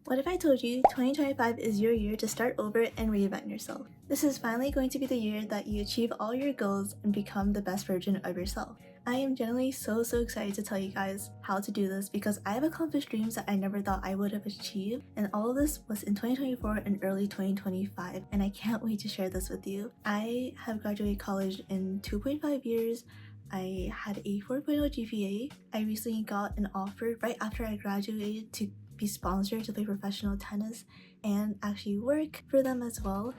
What if I told you 2025 is your year to start over and reinvent yourself? This is finally going to be the year that you achieve all your goals and become the best version of yourself. I am genuinely so excited to tell you guys how to do this because I have accomplished dreams that I never thought I would have achieved, and all of this was in 2024 and early 2025, and I can't wait to share this with you. I have graduated college in 2.5 years. I had a 4.0 GPA. I recently got an offer right after I graduated to be sponsored to play professional tennis and actually work for them as well,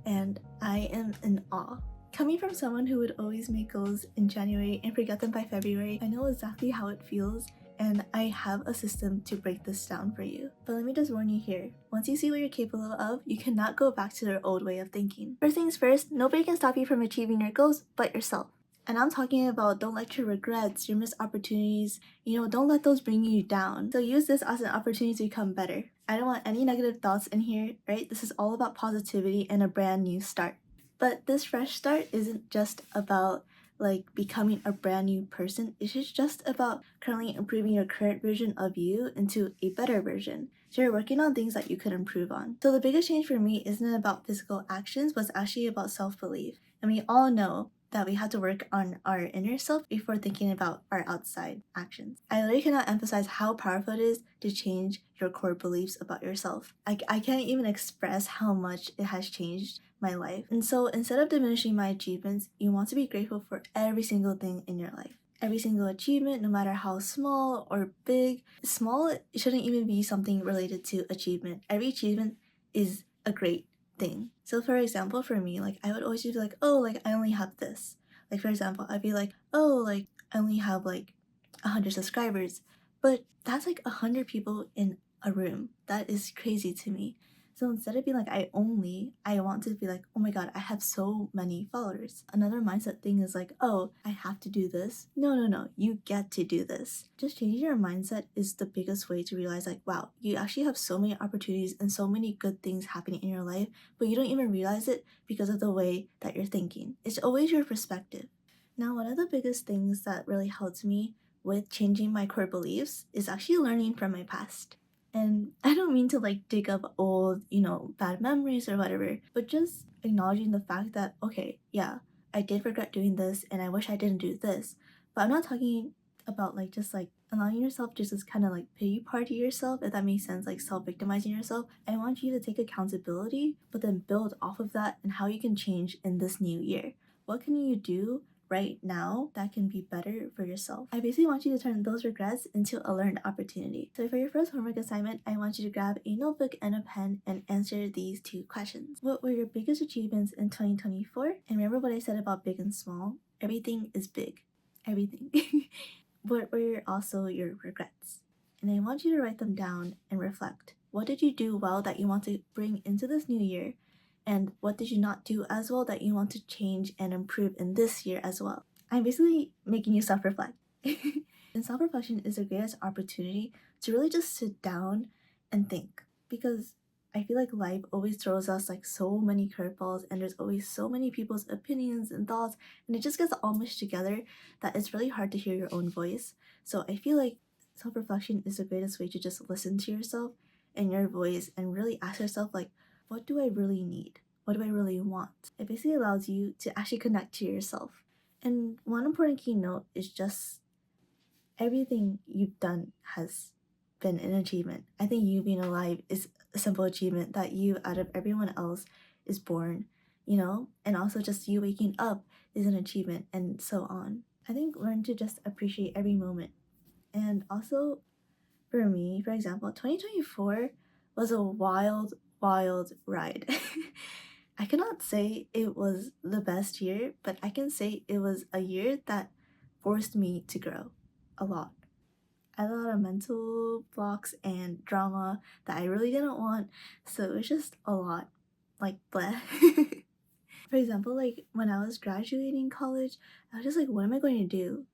and I am in awe. Coming from someone who would always make goals in January and forget them by February, I know exactly how it feels, and I have a system to break this down for you. But let me just warn you here, once you see what you're capable of, you cannot go back to their old way of thinking. First things first, nobody can stop you from achieving your goals but yourself. And I'm talking about don't let your regrets, your missed opportunities, don't let those bring you down. So use this as an opportunity to become better. I don't want any negative thoughts in here, right? This is all about positivity and a brand new start. But this fresh start isn't just about becoming a brand new person. It's just about currently improving your current version of you into a better version. So you're working on things that you could improve on. So the biggest change for me isn't about physical actions, but it's actually about self-belief. And we all know that we have to work on our inner self before thinking about our outside actions. I literally cannot emphasize how powerful it is to change your core beliefs about yourself. I can't even express how much it has changed my life. And so instead of diminishing my achievements, you want to be grateful for every single thing in your life. Every single achievement, no matter how small or big. Small shouldn't even be something related to achievement. Every achievement is a great thing. So for example, for me, I would always be like, oh, I only have this. For example, I'd be like, oh, I only have 100 subscribers. But that's 100 people in a room. That is crazy to me. So instead of being I want to be oh my god, I have so many followers. Another mindset thing is oh, I have to do this. No, you get to do this. Just changing your mindset is the biggest way to realize wow, you actually have so many opportunities and so many good things happening in your life, but you don't even realize it because of the way that you're thinking. It's always your perspective. Now, one of the biggest things that really helped me with changing my core beliefs is actually learning from my past. And I don't mean to dig up old, bad memories or whatever, but just acknowledging the fact that, okay, yeah, I did regret doing this and I wish I didn't do this. But I'm not talking about just allowing yourself just as kind of pity party yourself, if that makes sense, self-victimizing yourself. I want you to take accountability, but then build off of that and how you can change in this new year. What can you do right now that can be better for yourself? I basically want you to turn those regrets into a learned opportunity. So for your first homework assignment, I want you to grab a notebook and a pen and answer these two questions. What were your biggest achievements in 2024? And remember what I said about big and small? Everything is big. Everything. What were also your regrets? And I want you to write them down and reflect. What did you do well that you want to bring into this new year? And what did you not do as well that you want to change and improve in this year as well? I'm basically making you self-reflect. And self-reflection is the greatest opportunity to really just sit down and think. Because I feel life always throws us so many curveballs, and there's always so many people's opinions and thoughts, and it just gets all mushed together that it's really hard to hear your own voice. So I feel self-reflection is the greatest way to just listen to yourself and your voice and really ask yourself what do I really need? What do I really want? It basically allows you to actually connect to yourself. And one important key note is just everything you've done has been an achievement. I think you being alive is a simple achievement that you, out of everyone else, is born, and also just you waking up is an achievement, and so on. I think learn to just appreciate every moment. And also, for me, for example, 2024 was a wild ride. I cannot say it was the best year, but I can say it was a year that forced me to grow a lot. I had a lot of mental blocks and drama that I really didn't want, so it was just a lot. Bleh. For example, when I was graduating college, I was just what am I going to do?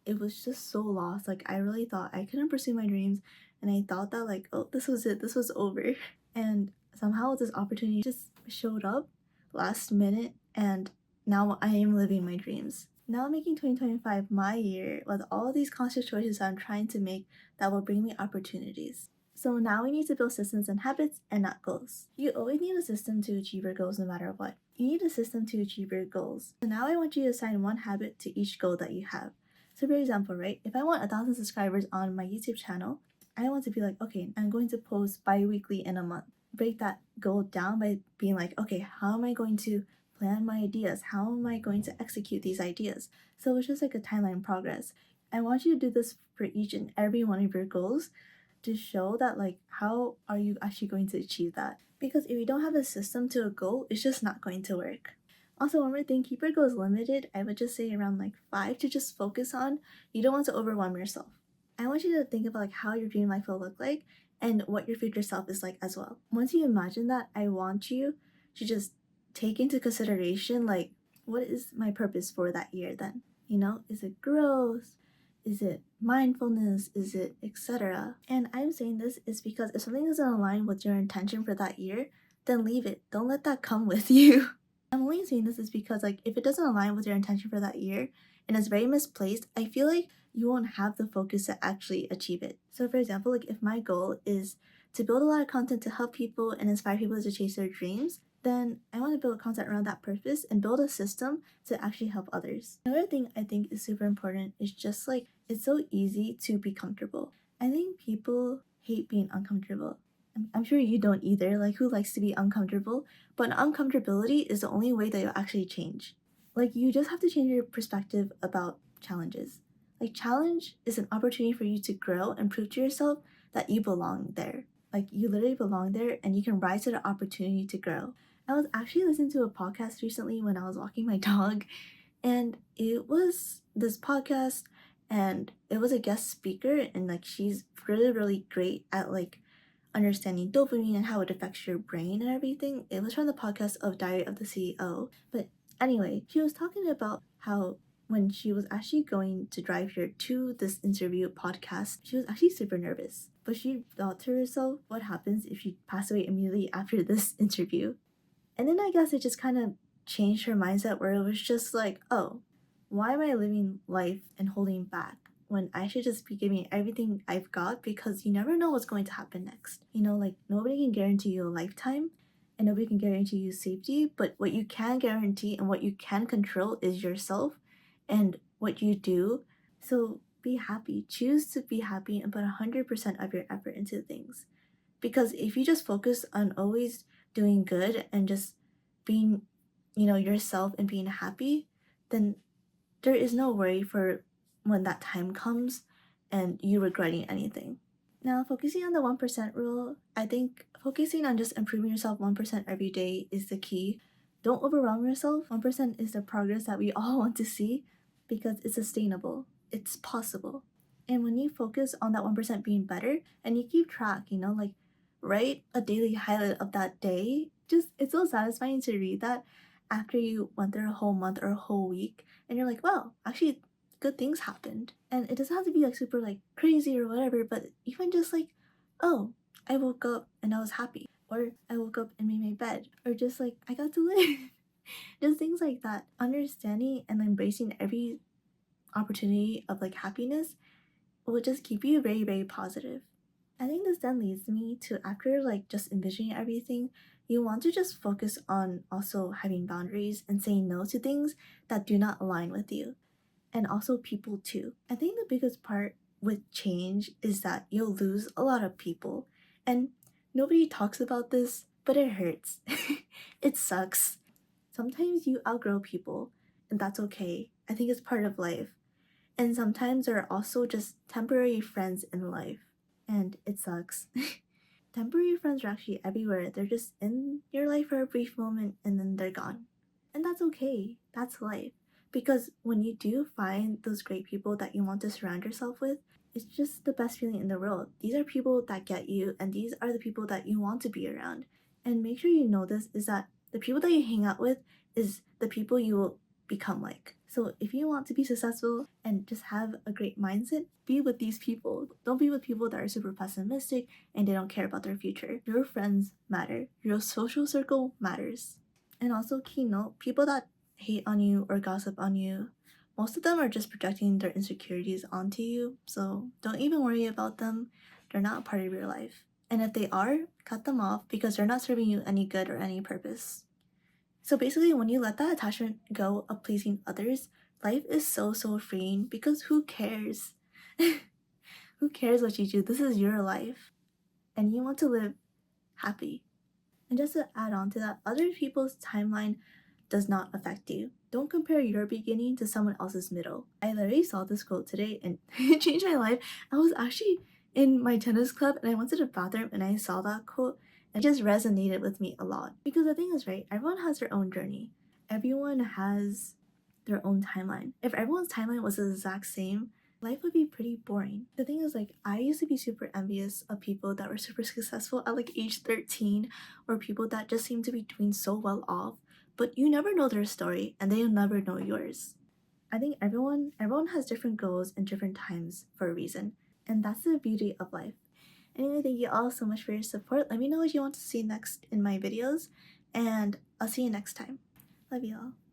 It was just so lost. I really thought I couldn't pursue my dreams, and I thought that oh, this was it, this was over. And somehow this opportunity just showed up last minute, and now I am living my dreams. Now I'm making 2025 my year with all these conscious choices I'm trying to make that will bring me opportunities. So now we need to build systems and habits and not goals. You always need a system to achieve your goals no matter what. You need a system to achieve your goals. So now I want you to assign one habit to each goal that you have. So for example, right, if I want 1,000 subscribers on my YouTube channel, I want to be like, okay, I'm going to post bi-weekly in a month. Break that goal down by being like, okay, how am I going to plan my ideas? How am I going to execute these ideas? So it's just like a timeline progress. I want you to do this for each and every one of your goals to show that like how are you actually going to achieve that, because if you don't have a system to a goal, it's just not going to work. Also, one more thing, keep your goals limited. I would just say around like 5 to just focus on. You don't want to overwhelm yourself. I want you to think about like how your dream life will look like and what your future self is like as well. Once you imagine that, I want you to just take into consideration like what is my purpose for that year then? You know, is it growth? Is it mindfulness? Is it etc.? And I'm saying this is because if something doesn't align with your intention for that year, then leave it. Don't let that come with you. I'm only saying this is because like if it doesn't align with your intention for that year and it's very misplaced, I feel like you won't have the focus to actually achieve it. So for example, like if my goal is to build a lot of content to help people and inspire people to chase their dreams, then I want to build content around that purpose and build a system to actually help others. Another thing I think is super important is just like it's so easy to be comfortable. I think people hate being uncomfortable. I'm sure you don't either. Like, who likes to be uncomfortable? But uncomfortability is the only way that you'll actually change. Like, you just have to change your perspective about challenges. Like, challenge is an opportunity for you to grow and prove to yourself that you belong there. Like, you literally belong there and you can rise to the opportunity to grow. I was actually listening to a podcast recently when I was walking my dog, and it was this podcast, and it was a guest speaker, and like, she's really, really great at like understanding dopamine and how it affects your brain and everything. It was from the podcast of Diary of the CEO. But anyway, she was talking about how when she was actually going to drive here to this interview podcast, she was actually super nervous. But she thought to herself, what happens if she passed away immediately after this interview? And then I guess it just kind of changed her mindset where it was just like, oh, why am I living life and holding back when I should just be giving everything I've got, because you never know what's going to happen next. You know, like nobody can guarantee you a lifetime and nobody can guarantee you safety, but what you can guarantee and what you can control is yourself and what you do. So be happy. Choose to be happy and put 100% of your effort into things. Because if you just focus on always doing good and just being, yourself and being happy, then there is no worry for when that time comes and you regretting anything. Now, focusing on the 1% rule, I think focusing on just improving yourself 1% every day is the key. Don't overwhelm yourself. 1% is the progress that we all want to see because it's sustainable, it's possible. And when you focus on that 1% being better and you keep track, like write a daily highlight of that day, just it's so satisfying to read that after you went through a whole month or a whole week and you're like, wow, actually good things happened. And it doesn't have to be like super like crazy or whatever, but even just like, oh, I woke up and I was happy, or I woke up and made my bed, or just like I got to live. Just things like that. Understanding and embracing every opportunity of like happiness will just keep you very, very positive. I think this then leads me to, after like just envisioning everything, you want to just focus on also having boundaries and saying no to things that do not align with you, and also people too. I think the biggest part with change is that you'll lose a lot of people. And nobody talks about this, but it hurts. It sucks. Sometimes you outgrow people, and that's okay. I think it's part of life. And sometimes there are also just temporary friends in life, and it sucks. Temporary friends are actually everywhere. They're just in your life for a brief moment and then they're gone. And that's okay. That's life. Because when you do find those great people that you want to surround yourself with, it's just the best feeling in the world. These are people that get you, and these are the people that you want to be around. And make sure you know this is that the people that you hang out with is the people you will become like. So if you want to be successful and just have a great mindset, be with these people. Don't be with people that are super pessimistic and they don't care about their future. Your friends matter. Your social circle matters. And also, key note, people that hate on you or gossip on you, most of them are just projecting their insecurities onto you. So don't even worry about them. They're not a part of your life. And if they are, cut them off because they're not serving you any good or any purpose. So basically, when you let that attachment go of pleasing others, life is so freeing because who cares? Who cares what you do? This is your life. And you want to live happy. And just to add on to that, other people's timeline does not affect you. Don't compare your beginning to someone else's middle. I literally saw this quote today and it changed my life. I was actually in my tennis club and I went to the bathroom and I saw that quote and it just resonated with me a lot. Because the thing is, right, everyone has their own journey. Everyone has their own timeline. If everyone's timeline was the exact same, life would be pretty boring. The thing is, like, I used to be super envious of people that were super successful at like age 13 or people that just seem to be doing so well off, but you never know their story and they'll never know yours. I think everyone has different goals and different times for a reason, and that's the beauty of life. Anyway, thank you all so much for your support. Let me know what you want to see next in my videos, and I'll see you next time. Love you all.